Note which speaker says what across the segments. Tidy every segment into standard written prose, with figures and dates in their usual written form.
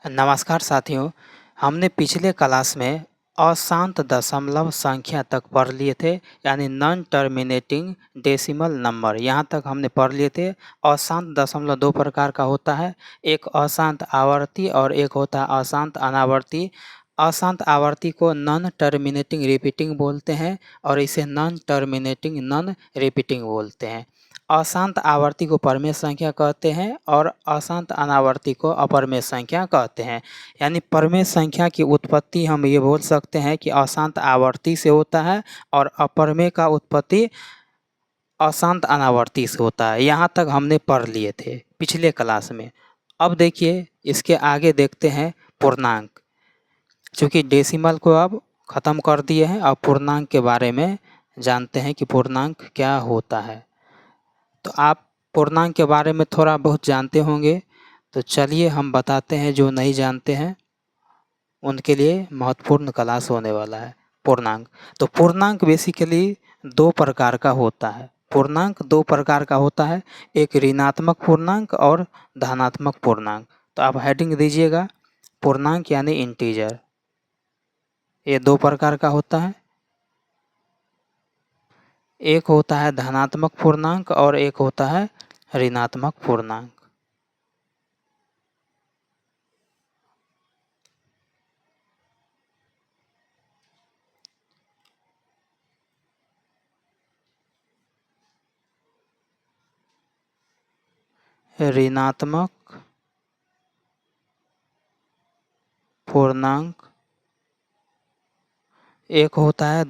Speaker 1: नमस्कार साथियों। हमने पिछले क्लास में अशांत दशमलव संख्या तक पढ़ लिए थे, यानी नॉन टर्मिनेटिंग डेसिमल नंबर। यहाँ तक हमने पढ़ लिए थे। अशांत दशमलव दो प्रकार का होता है, एक अशांत आवर्ती और एक होता है अशांत अनावर्ती। अशांत आवर्ती को नॉन टर्मिनेटिंग रिपीटिंग बोलते हैं और इसे नॉन टर्मिनेटिंग नॉन रिपीटिंग बोलते हैं। अशांत आवर्ती को परमेय संख्या कहते हैं और अशांत अनावर्ती को अपरमेय संख्या कहते हैं। यानी परमेय संख्या की उत्पत्ति हम ये बोल सकते हैं कि अशांत आवर्ती से होता है और अपरमेय का उत्पत्ति अशांत अनावर्ती से होता है। यहाँ तक हमने पढ़ लिए थे पिछले क्लास में। अब देखिए, इसके आगे देखते हैं पूर्णांक। चूँकि डेसिमल को अब ख़त्म कर दिए हैं, अब पूर्णांक के बारे में जानते हैं कि पूर्णांक क्या होता है। तो आप पूर्णांक के बारे में थोड़ा बहुत जानते होंगे, तो चलिए हम बताते हैं। जो नहीं जानते हैं उनके लिए महत्वपूर्ण क्लास होने वाला है पूर्णांक। तो पूर्णांक बेसिकली दो प्रकार का होता है। पूर्णांक दो प्रकार का होता है, एक ऋणात्मक पूर्णांक और धनात्मक पूर्णांक। तो आप हेडिंग दीजिएगा पूर्णांक यानी इंटीजर। ये दो प्रकार का होता है, एक होता है धनात्मक पूर्णांक और एक होता है ऋणात्मक पूर्णांक। ऋणात्मक पूर्णांक एक होता है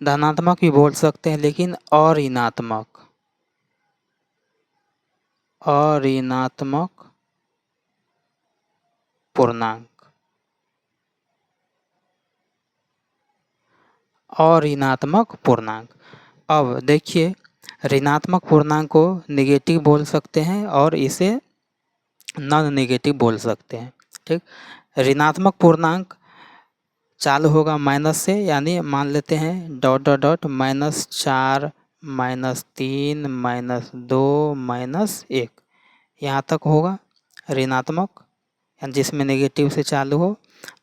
Speaker 1: धनात्मक भी बोल सकते हैं, लेकिन अऋणात्मक पूर्णांक। अऋणात्मक पूर्णांक। अब देखिए, ऋणात्मक पूर्णांक को नेगेटिव बोल सकते हैं और इसे नॉन नेगेटिव बोल सकते हैं। ठीक, ऋणात्मक पूर्णांक चालू होगा माइनस से, यानी मान लेते हैं डॉट डॉट डॉट -4 -3 -2 -1, यहाँ तक होगा ऋणात्मक, जिसमें नेगेटिव से चालू हो।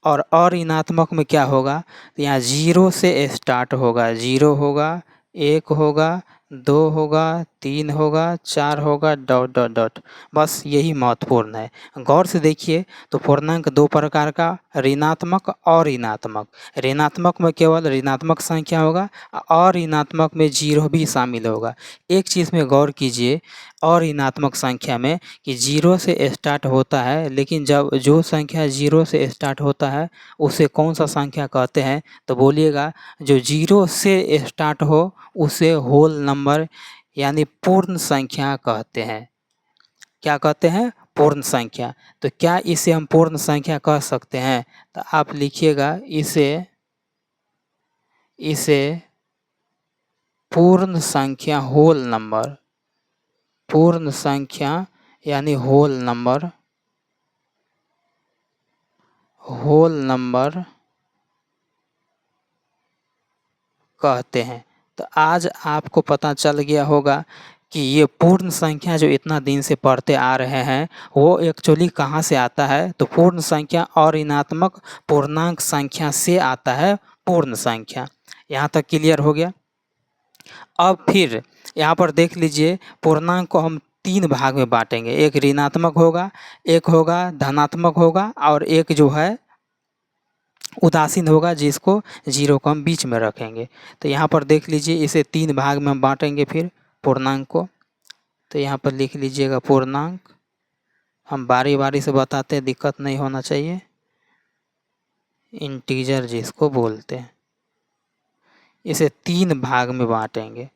Speaker 1: और अऋणात्मक में क्या होगा, यहाँ जीरो से स्टार्ट होगा, जीरो होगा, एक होगा, दो होगा, तीन होगा, चार होगा, डॉट डॉट डॉट। बस यही महत्वपूर्ण है। गौर से देखिए, तो पूर्णांक दो प्रकार का, ऋणात्मक और ऋणात्मक। ऋणात्मक में केवल ऋणात्मक संख्या होगा और ऋणात्मक में जीरो भी शामिल होगा। एक चीज़ में गौर कीजिए, और ऋणात्मक संख्या में कि जीरो से स्टार्ट होता है, लेकिन जब जो संख्या जीरो से स्टार्ट होता है उसे कौन सा संख्या कहते हैं, तो बोलिएगा जो जीरो से स्टार्ट हो उसे होल नंबर यानी पूर्ण संख्या कहते हैं। क्या कहते हैं? पूर्ण संख्या। तो क्या इसे हम पूर्ण संख्या कह सकते हैं? तो आप लिखिएगा इसे पूर्ण संख्या होल नंबर, पूर्ण संख्या यानी होल नंबर कहते हैं। तो आज आपको पता चल गया होगा कि ये पूर्ण संख्या जो इतना दिन से पढ़ते आ रहे हैं वो एक्चुअली कहाँ से आता है। तो पूर्ण संख्या और ऋणात्मक पूर्णांक संख्या से आता है पूर्ण संख्या। यहाँ तक क्लियर हो गया। अब फिर यहाँ पर देख लीजिए, पूर्णांक को हम तीन भाग में बांटेंगे, एक ऋणात्मक होगा, एक होगा धनात्मक होगा और एक जो है उदासीन होगा, जिसको जीरो को हम बीच में रखेंगे। तो यहाँ पर देख लीजिए, इसे तीन भाग में हम बांटेंगे फिर पूर्णांक को। तो यहाँ पर लिख लीजिएगा पूर्णांक। हम बारी बारी से बताते हैं, दिक्कत नहीं होना चाहिए। इंटीजर जिसको बोलते हैं, इसे तीन भाग में बांटेंगे।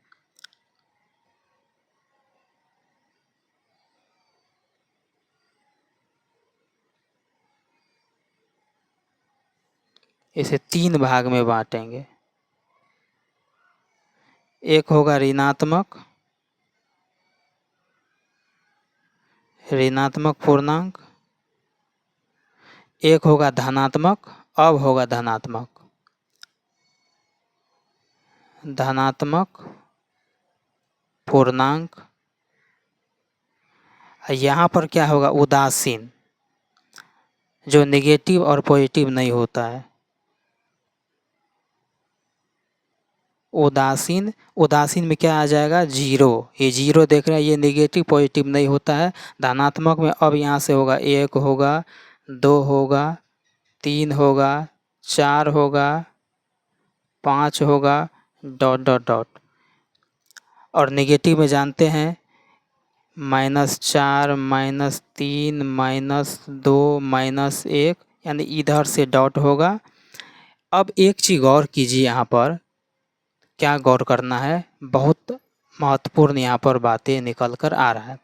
Speaker 1: इसे तीन भाग में बांटेंगे। एक होगा ऋणात्मक पूर्णांक, एक होगा धनात्मक, अब होगा धनात्मक पूर्णांक। यहाँ पर क्या होगा? उदासीन। जो नेगेटिव और पॉजिटिव नहीं होता है। उदासीन, उदासीन में क्या आ जाएगा? जीरो। ये जीरो देख रहे हैं, ये नेगेटिव पॉजिटिव नहीं होता है। धनात्मक में अब यहाँ से होगा 1 होगा, 2 होगा, 3 होगा, 4 होगा, 5 होगा, डॉट डॉट डॉट। और नेगेटिव में जानते हैं -4, -3, -2, -1, यानी इधर से डॉट होगा। अब एक चीज़ गौर कीजिए, यहाँ पर क्या गौर करना है, बहुत महत्वपूर्ण यहाँ पर बातें निकल कर आ रहा है।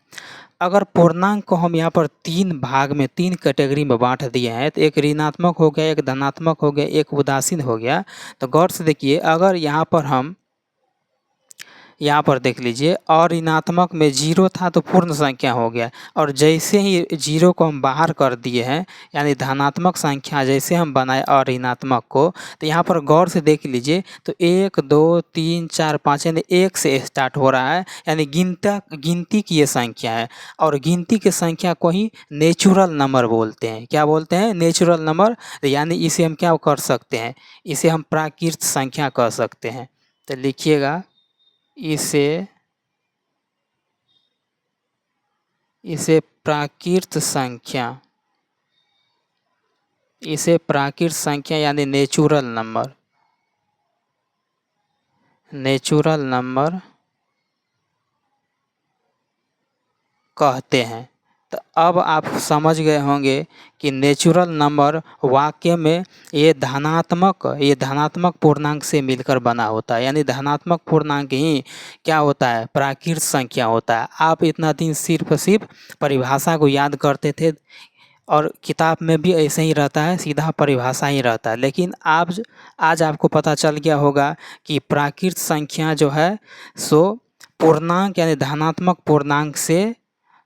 Speaker 1: अगर पूर्णांक को हम यहाँ पर 3 भाग में, 3 कैटेगरी में बांट दिए हैं, तो एक ऋणात्मक हो गया, एक धनात्मक हो गया, एक उदासीन हो गया। तो गौर से देखिए, अगर यहाँ पर हम यहाँ पर देख लीजिए, अऋणात्मक में जीरो था तो पूर्ण संख्या हो गया, और जैसे ही जीरो को हम बाहर कर दिए हैं, यानी धनात्मक संख्या जैसे हम बनाए अऋणात्मक को, तो यहाँ पर गौर से देख लीजिए, तो 1 2 3 4 5 यानी 1 से स्टार्ट हो रहा है, यानी गिनती की ये संख्या है। और गिनती की संख्या को ही नेचुरल नंबर बोलते हैं। क्या बोलते हैं? Natural number. यानी इसे हम क्या कर सकते हैं? इसे हम प्राकृत संख्या कह सकते हैं। तो लिखिएगा, इसे प्राकृत संख्या, इसे प्राकृत संख्या यानी नेचुरल नंबर, नेचुरल नंबर कहते हैं। तो अब आप समझ गए होंगे कि नेचुरल नंबर वाक्य में ये धनात्मक पूर्णांक से मिलकर बना होता है, यानी धनात्मक पूर्णांक ही क्या होता है? प्राकृत संख्या होता है। आप इतना दिन सिर्फ परिभाषा को याद करते थे, और किताब में भी ऐसे ही रहता है, सीधा परिभाषा ही रहता है। लेकिन आज आपको पता चल गया होगा कि प्राकृत संख्या जो है सो पूर्णांक यानी धनात्मक पूर्णांक से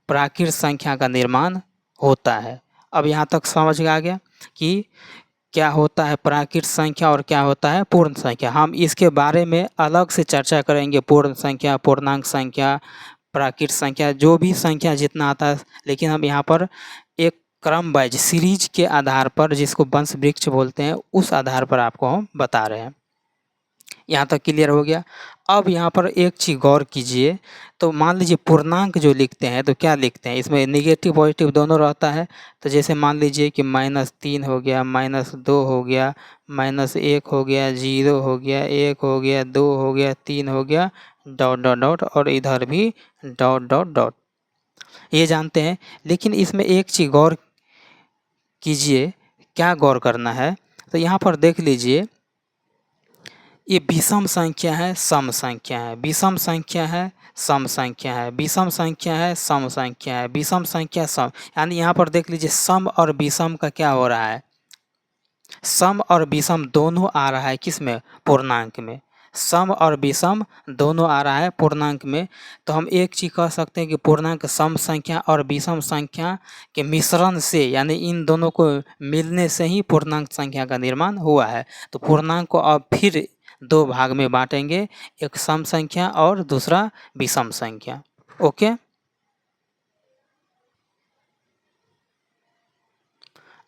Speaker 1: प्राकृत संख्या का निर्माण होता है। अब यहाँ तक समझ आ गया कि क्या होता है प्राकृत संख्या और क्या होता है पूर्ण संख्या। हम इसके बारे में अलग से चर्चा करेंगे, पूर्ण संख्या, पूर्णांक संख्या, प्राकृत संख्या, जो भी संख्या जितना आता है। लेकिन हम यहाँ पर एक क्रम वाइज सीरीज के आधार पर, जिसको वंश वृक्ष बोलते हैं, उस आधार पर आपको हम बता रहे हैं। यहाँ तक क्लियर हो गया। अब यहाँ पर एक चीज़ गौर कीजिए, तो मान लीजिए पूर्णांक जो लिखते हैं तो क्या लिखते हैं? इसमें नेगेटिव पॉजिटिव दोनों रहता है। तो जैसे मान लीजिए कि -3 हो गया, -2 हो गया, -1 हो गया, 0 हो गया, 1 हो गया, 2 हो गया, 3 हो गया, डॉट डॉट डॉट, और इधर भी डॉट डॉट डॉट, ये जानते हैं। लेकिन इसमें एक चीज़ गौर कीजिए, क्या गौर करना है? तो यहाँ पर देख लीजिए, ये विषम संख्या है, सम संख्या है, विषम संख्या है, सम संख्या है, विषम संख्या है, सम संख्या है, विषम संख्या सम, यानी यहाँ पर देख लीजिए सम और विषम का क्या हो रहा है? सम और विषम दोनों आ रहा है किस में? पूर्णांक में। सम और विषम दोनों आ रहा है पूर्णांक में। तो हम एक चीज़ कह सकते हैं कि पूर्णांक सम संख्या और विषम संख्या के मिश्रण से, यानी इन दोनों को मिलने से ही पूर्णांक संख्या का निर्माण हुआ है। तो पूर्णांक को अब फिर 2 भाग में बांटेंगे, एक सम संख्या और दूसरा विषम संख्या। ओके,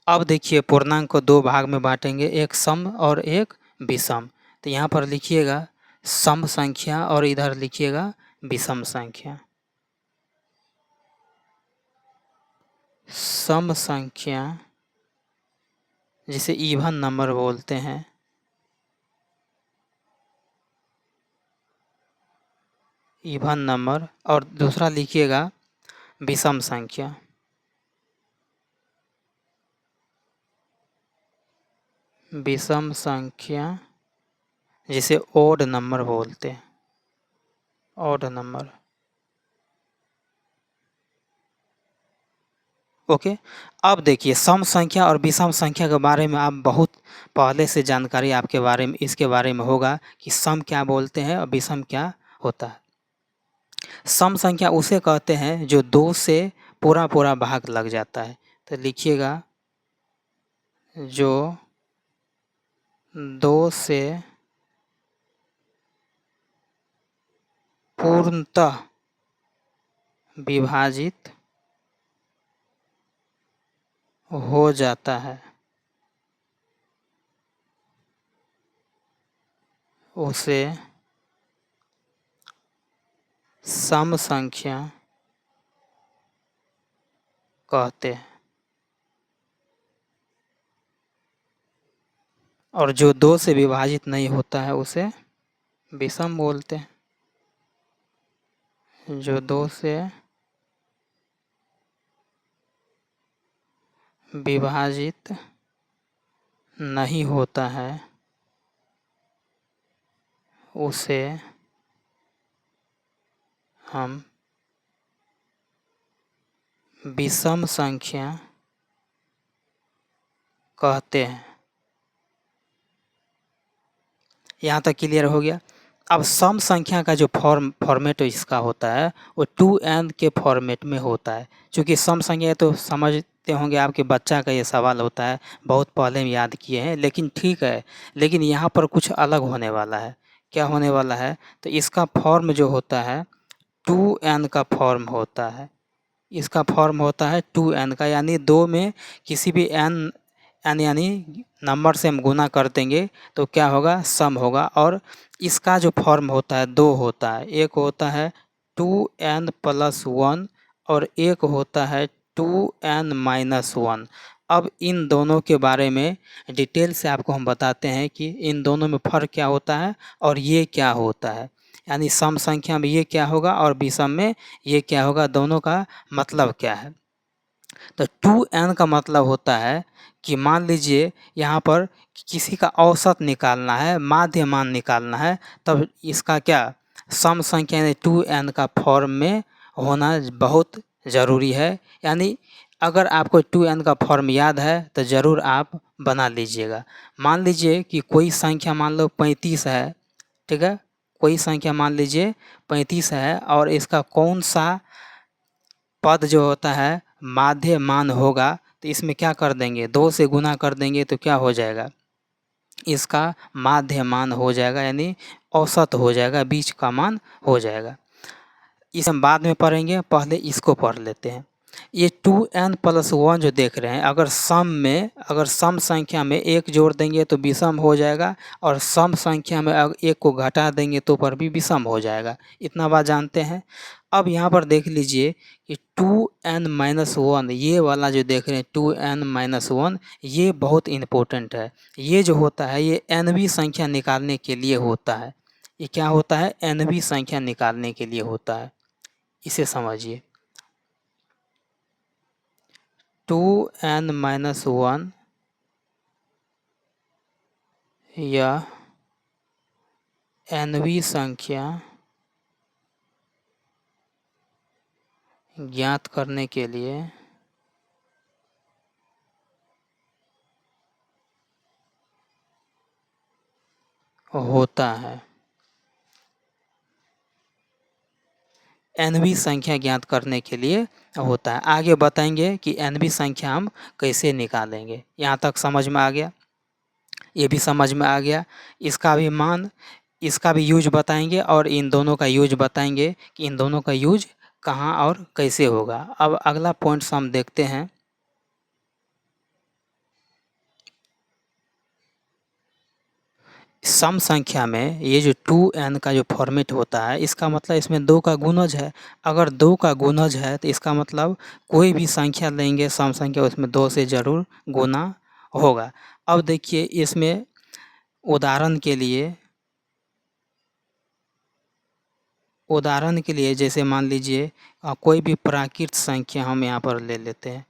Speaker 1: अब देखिए पूर्णांक को 2 भाग में बांटेंगे, एक सम और एक विषम। तो यहाँ पर लिखिएगा सम संख्या और इधर लिखिएगा विषम संख्या। सम संख्या जिसे इवन नंबर बोलते हैं, इवन नंबर, और दूसरा लिखिएगा विषम संख्या। विषम संख्या जिसे ओड नंबर बोलते हैं, ओड नंबर। ओके, अब देखिए सम संख्या और विषम संख्या के बारे में आप बहुत पहले से जानकारी आपके बारे में, इसके बारे में होगा कि सम क्या बोलते हैं और विषम क्या होता है। सम संख्या उसे कहते हैं जो 2 से पूरा पूरा भाग लग जाता है। तो लिखिएगा जो 2 से पूर्णतः विभाजित हो जाता है उसे सम संख्या कहते हैं। और जो 2 से विभाजित नहीं होता है उसे विषम बोलते हैं। जो 2 से विभाजित नहीं होता है उसे हम विषम संख्या कहते हैं। यहाँ तक क्लियर हो गया। अब सम संख्या का जो फॉर्मेट इसका होता है वो 2n के फॉर्मेट में होता है। चूँकि सम संख्या तो समझते होंगे, आपके बच्चा का ये सवाल होता है, बहुत पहले हम याद किए हैं, लेकिन ठीक है। लेकिन यहाँ पर कुछ अलग होने वाला है। क्या होने वाला है? तो इसका फॉर्म जो होता है 2n का फॉर्म होता है। इसका फॉर्म होता है 2n का, यानी 2 में किसी भी n यानी नंबर से हम गुना कर देंगे तो क्या होगा? सम होगा। और इसका जो फॉर्म होता है 2 होता है। एक होता है 2n + 1 और एक होता है 2n - 1। अब इन दोनों के बारे में डिटेल से आपको हम बताते हैं कि इन दोनों में फ़र्क क्या होता है और ये क्या होता है। यानी सम संख्या में ये क्या होगा और विषम में ये क्या होगा, दोनों का मतलब क्या है। तो 2n का मतलब होता है कि मान लीजिए यहाँ पर किसी का औसत निकालना है, माध्य मान निकालना है, तब इसका क्या सम संख्या यानी 2n का फॉर्म में होना बहुत ज़रूरी है। यानी अगर आपको 2n का फॉर्म याद है तो ज़रूर आप बना लीजिएगा। मान लीजिए कि कोई संख्या मान लो 35 है, ठीक है। कोई संख्या मान लीजिए 35 है और इसका कौन सा पद जो होता है माध्य मान होगा, तो इसमें क्या कर देंगे? 2 से गुना कर देंगे तो क्या हो जाएगा? इसका माध्य मान हो जाएगा, यानी औसत हो जाएगा, बीच का मान हो जाएगा। इसे हम बाद में पढ़ेंगे, पहले इसको पढ़ लेते हैं। ये 2n + 1 जो देख रहे हैं, अगर सम संख्या में 1 जोड़ देंगे तो विषम हो जाएगा और सम संख्या में अगर 1 को घटा देंगे तो पर भी विषम हो जाएगा। इतना बात जानते हैं। अब यहाँ पर देख लीजिए कि 2n - 1 ये वाला जो देख रहे हैं 2n - 1, ये बहुत इम्पोर्टेंट है। ये जो होता है ये nवीं संख्या निकालने के लिए होता है। ये क्या होता है? nवीं संख्या निकालने के लिए होता है। इसे समझिए। 2n - 1 यह nवीं संख्या ज्ञात करने के लिए होता है। nवीं संख्या ज्ञात करने के लिए होता है। आगे बताएंगे कि nवीं संख्या हम कैसे निकालेंगे। यहाँ तक समझ में आ गया? ये भी समझ में आ गया। इसका भी मान, इसका भी यूज बताएंगे और इन दोनों का यूज बताएंगे कि इन दोनों का यूज कहाँ और कैसे होगा। अब अगला पॉइंट्स हम देखते हैं। सम संख्या में ये जो 2n का जो फॉर्मेट होता है, इसका मतलब इसमें 2 का गुणज है। अगर 2 का गुणज है तो इसका मतलब कोई भी संख्या लेंगे सम संख्या, उसमें 2 से ज़रूर गुना होगा। अब देखिए इसमें उदाहरण के लिए जैसे मान लीजिए कोई भी प्राकृत संख्या हम यहाँ पर ले लेते हैं।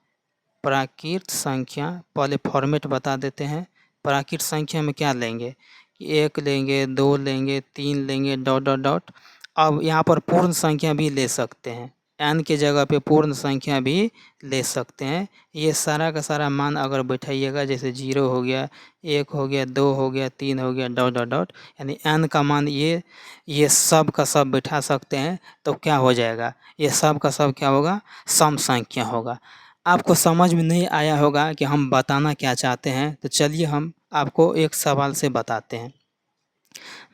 Speaker 1: प्राकृत संख्या पहले फॉर्मेट बता देते हैं। प्राकृत संख्या में क्या लेंगे? 1 लेंगे, 2 लेंगे, 3 लेंगे, डॉट डॉट डॉट। अब यहाँ पर पूर्ण संख्या भी ले सकते हैं, n के जगह पे पूर्ण संख्या भी ले सकते हैं। ये सारा का सारा मान अगर बैठाइएगा, जैसे 0 हो गया, 1 हो गया, 2 हो गया, 3 हो गया, डॉट डॉट डॉट, यानी n का मान ये सब का सब बैठा सकते हैं। तो क्या हो जाएगा? ये सब का सब क्या होगा? सम संख्या होगा। आपको समझ में नहीं आया होगा कि हम बताना क्या चाहते हैं, तो चलिए हम आपको एक सवाल से बताते हैं।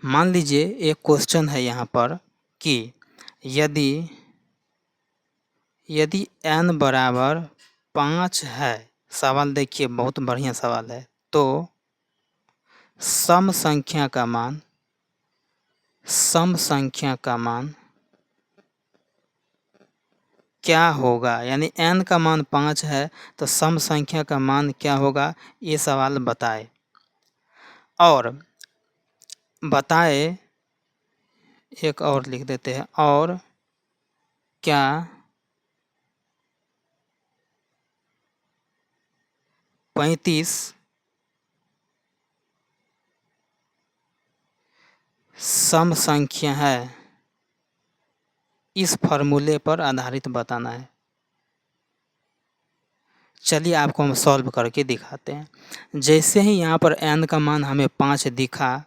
Speaker 1: मान लीजिए एक क्वेश्चन है यहाँ पर कि यदि n बराबर 5 है सवाल देखिए, बहुत बढ़िया सवाल है। तो सम संख्या का मान क्या होगा, यानी n का मान 5 है तो सम संख्या का मान क्या होगा, ये सवाल बताए। और बताए, एक और लिख देते हैं, और क्या 35 सम संख्या है, इस फॉर्मूले पर आधारित बताना है। चलिए आपको हम सॉल्व करके दिखाते हैं। जैसे ही यहाँ पर n का मान हमें 5 दिखा,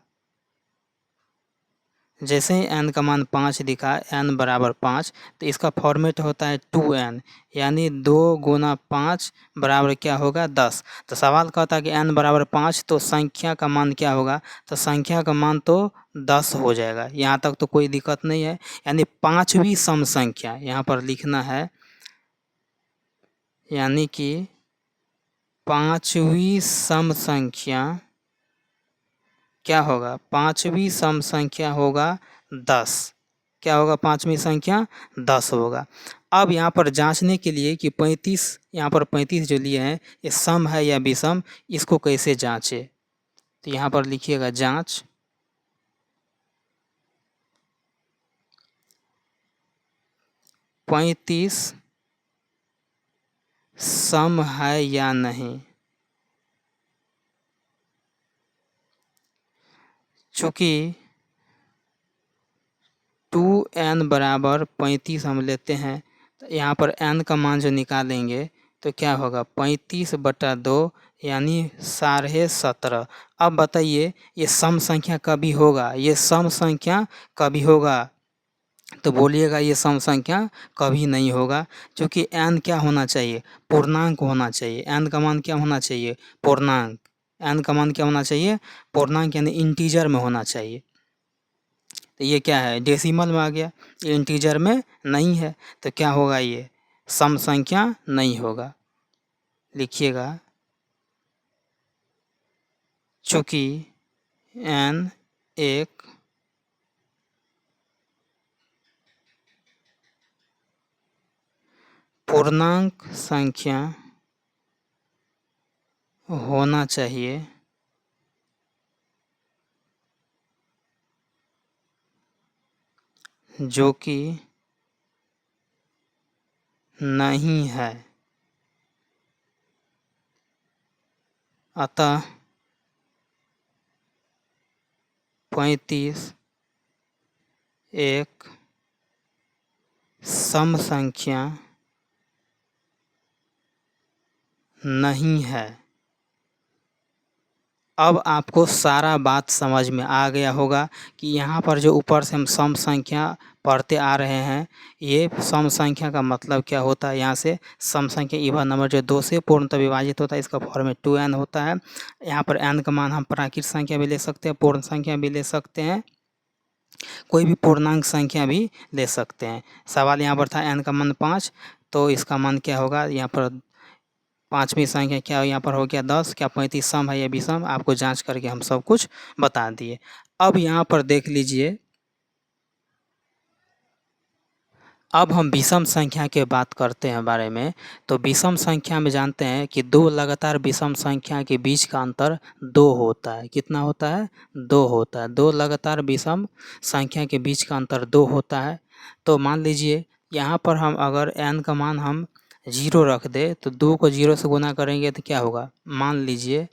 Speaker 1: जैसे ही n का मान 5 दिखा, n बराबर 5, तो इसका फॉर्मेट होता है 2n, यानी 2 गुना 5 बराबर क्या होगा, 10। तो सवाल कहता है कि n बराबर 5, तो संख्या का मान क्या होगा, तो संख्या का मान तो 10 हो जाएगा। यहाँ तक तो कोई दिक्कत नहीं है। यानी पाँचवीं सम संख्या यहाँ पर लिखना है, यानी कि पाँचवीं सम संख्या क्या होगा, पाँचवीं सम संख्या होगा 10। क्या होगा, पाँचवीं संख्या 10 होगा। अब यहाँ पर जांचने के लिए कि 35, यहाँ पर 35 जो लिए हैं, ये सम है या विषम, इसको कैसे जांचे, तो यहाँ पर लिखिएगा जांच। पैंतीस सम है या नहीं। चूँकि 2n बराबर 35 हम लेते हैं, तो यहाँ पर n का मान जो निकालेंगे तो क्या होगा, 35/2 यानी 17.5। अब बताइए ये सम संख्या कभी होगा, ये सम संख्या कभी होगा, तो बोलिएगा ये सम संख्या कभी नहीं होगा। क्योंकि n क्या होना चाहिए, पूर्णांक होना चाहिए। n का मान क्या होना चाहिए, पूर्णांक। n का मान क्या होना चाहिए, पूर्णांक, यानी इंटीजर में होना चाहिए। तो ये क्या है, डेसिमल में आ गया, ये इंटीजर में नहीं है, तो क्या होगा, ये सम संख्या नहीं होगा। लिखिएगा, चूँकि n एक पूर्णांक संख्या होना चाहिए, जो कि नहीं है, अतः 35 एक सम संख्या नहीं है। अब आपको सारा बात समझ में आ गया होगा कि यहाँ पर जो ऊपर से हम सम संख्या पढ़ते आ रहे हैं, ये सम संख्या का मतलब क्या होता है। यहाँ से सम संख्या इवन नंबर जो 2 से पूर्णतः विभाजित होता है, इसका फॉर्मेट 2n होता है। यहाँ पर n का मान हम प्राकृत संख्या भी ले सकते हैं, पूर्ण संख्या भी ले सकते हैं, कोई भी पूर्णांक संख्या भी ले सकते हैं। सवाल यहाँ पर था n का मान 5, तो इसका मान क्या होगा, यहाँ पर पाँचवीं संख्या क्या यहाँ पर हो गया 10। क्या 35 सम है या विषम, आपको जांच करके हम सब कुछ बता दिए। अब यहाँ पर देख लीजिए, अब हम विषम संख्या के बात करते हैं बारे में। तो विषम संख्या में जानते हैं कि दो लगातार विषम संख्या के बीच का अंतर 2 होता है। कितना होता है, 2 होता है। दो लगातार विषम संख्या के बीच का अंतर 2 होता है। तो मान लीजिए यहाँ पर हम अगर n का मान हम 0 रख दे, तो 2 को 0 से गुना करेंगे तो क्या होगा, मान लीजिए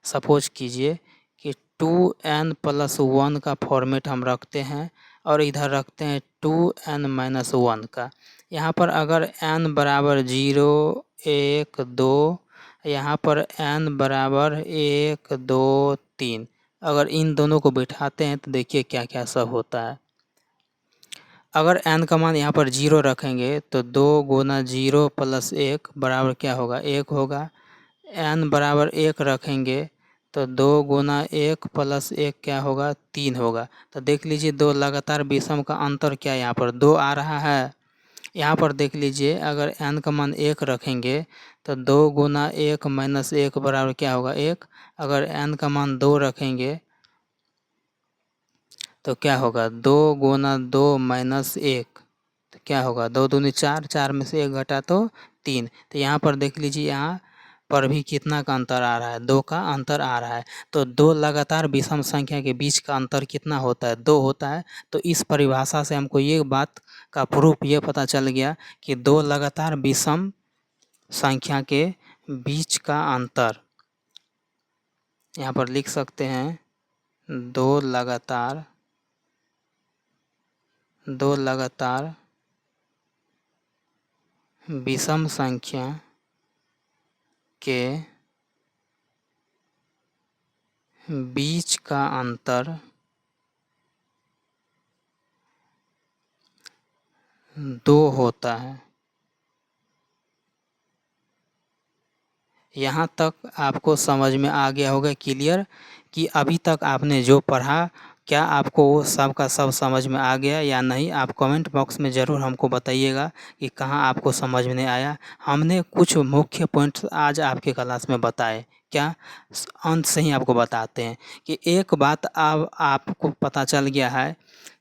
Speaker 1: सपोज कीजिए कि 2n + 1 का फॉर्मेट हम रखते हैं, और इधर रखते हैं 2n - 1 का। यहाँ पर अगर n बराबर 0, 1, 2, यहाँ पर n बराबर 1, 2, 3, अगर इन दोनों को बिठाते हैं तो देखिए क्या क्या सब होता है। अगर n का मान यहाँ पर 0 रखेंगे तो 2 गुना 0 + 1 बराबर क्या होगा, 1 होगा। n बराबर 1 रखेंगे तो 2 गुना 1 + 1 क्या होगा, 3 होगा। तो देख लीजिए दो लगातार विषम का अंतर क्या है, यहाँ पर 2 आ रहा है, यहाँ पर देख लीजिए, अगर n का मान 1 रखेंगे तो 2 गुना 1 माइनस 1 बराबर क्या होगा 1। अगर n का मान 2 रखेंगे तो क्या होगा 2 गुना 2 माइनस 1, तो क्या होगा 2 दूनी 4, 4 में से 1 घटा तो 3। तो यहाँ पर देख लीजिए, यहाँ पर भी कितना का अंतर आ रहा है, 2 का अंतर आ रहा है। तो 2 लगातार विषम संख्या के बीच का अंतर कितना होता है, 2 होता है। तो इस परिभाषा से हमको ये बात का प्रूफ ये पता चल गया कि 2 लगातार विषम संख्या के बीच का अंतर, यहाँ पर लिख सकते हैं 2 लगातार विषम संख्या के बीच का अंतर 2 होता है। यहाँ तक आपको समझ में आ गया होगा क्लियर, कि अभी तक आपने जो पढ़ा क्या आपको वो सब का सब समझ में आ गया या नहीं। आप कमेंट बॉक्स में ज़रूर हमको बताइएगा कि कहाँ आपको समझ में नहीं आया। हमने कुछ मुख्य पॉइंट्स आज आपके क्लास में बताए, क्या अंत से ही आपको बताते हैं कि एक बात अब आपको पता चल गया है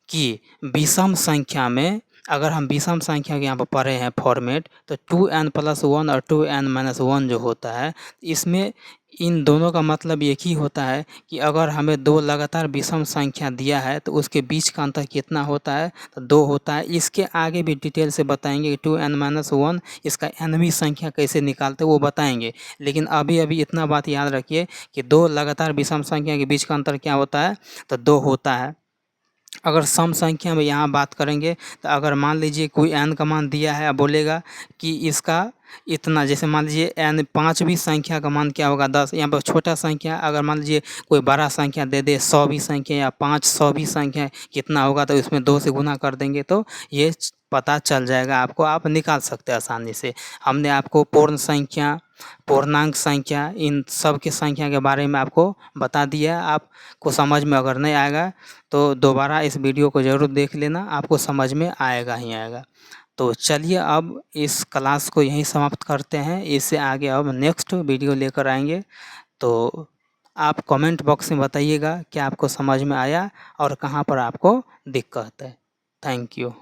Speaker 1: कि विषम संख्या में, अगर हम विषम संख्या के यहाँ पर पढ़े हैं फॉर्मेट, तो 2n + 1 और 2n - 1 जो होता है, इसमें इन दोनों का मतलब एक ही होता है कि अगर हमें 2 लगातार विषम संख्या दिया है तो उसके बीच का अंतर कितना होता है, तो 2 होता है। इसके आगे भी डिटेल से बताएंगे कि 2n - 1 इसका nवीं संख्या कैसे निकालते वो बताएंगे। लेकिन अभी इतना बात याद रखिए कि 2 लगातार विषम संख्या के बीच का अंतर क्या होता है, तो 2 होता है। अगर सम संख्या में यहाँ बात करेंगे तो अगर मान लीजिए कोई n का मान दिया है, बोलेगा कि इसका इतना, जैसे मान लीजिए n 5वीं संख्या का मान क्या होगा 10। यहाँ पर छोटा संख्या, अगर मान लीजिए कोई बड़ा संख्या दे दे 100वीं संख्या या 500वीं संख्या कितना होगा, तो इसमें 2 से गुना कर देंगे तो ये पता चल जाएगा आपको, आप निकाल सकते हैं आसानी से। हमने आपको पूर्ण संख्या, पूर्णांक संख्या, इन सब की संख्या के बारे में आपको बता दिया। आपको समझ में अगर नहीं आएगा तो दोबारा इस वीडियो को ज़रूर देख लेना, आपको समझ में आएगा ही आएगा। तो चलिए अब इस क्लास को यहीं समाप्त करते हैं। इससे आगे अब नेक्स्ट वीडियो लेकर आएंगे। तो आप कमेंट बॉक्स में बताइएगा कि आपको समझ में आया और कहाँ पर आपको दिक्कत है। Thank you.